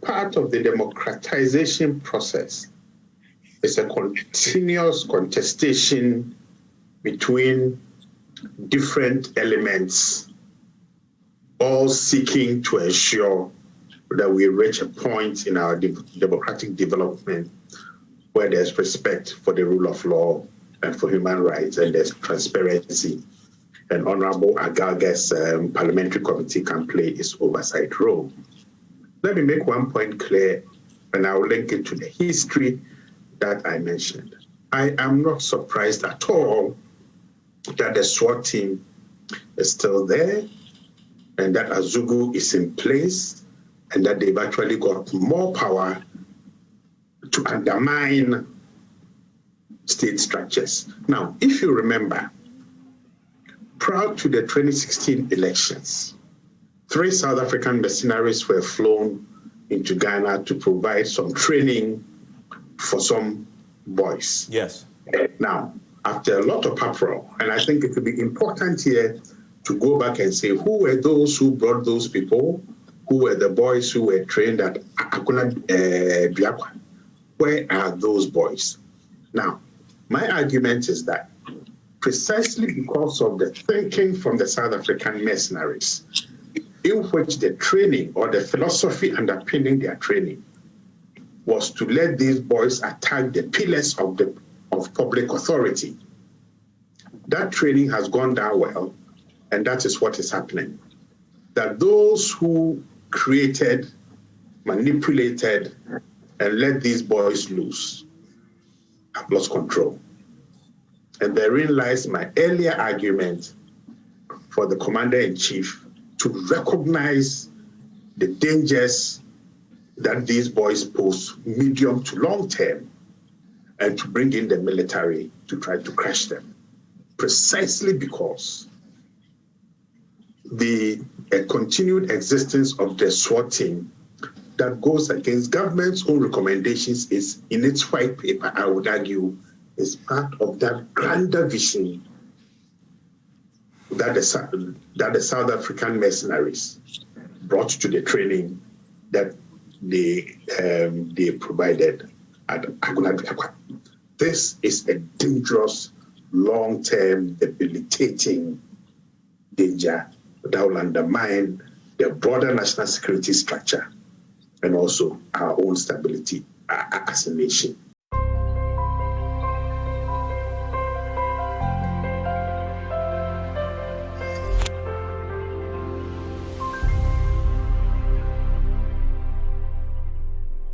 part of the democratization process is a continuous contestation between different elements, all seeking to ensure that we reach a point in our democratic development where there's respect for the rule of law and for human rights, and there's transparency. And Honorable Agalga's parliamentary committee can play its oversight role. Let me make one point clear, and I'll link it to the history that I mentioned. I am not surprised at all that the SWAT team is still there, and that Azugu is in place, and that they've actually got more power to undermine state structures. Now, if you remember, prior to the 2016 elections, 3 South African mercenaries were flown into Ghana to provide some training for some boys. Yes. Now, after a lot of uproar, and I think it would be important here to go back and say, who were those who brought those people? Who were the boys who were trained at Akuna Biakwa? Where are those boys? Now, my argument is that precisely because of the thinking from the South African mercenaries, in which the training or the philosophy underpinning their training was to let these boys attack the pillars of public authority. That training has gone down well, and that is what is happening. That those who created, manipulated, and let these boys loose have lost control. And therein lies my earlier argument for the commander-in-chief to recognize the dangers that these boys pose medium to long term, and to bring in the military to try to crush them. Precisely because the continued existence of the SWAT team that goes against government's own recommendations is, in its white paper, I would argue, is part of that grander vision that the South African mercenaries brought to the training that they provided at Aguna Biakwa. This is a dangerous, long-term, debilitating danger that will undermine the broader national security structure and also our own stability as a nation.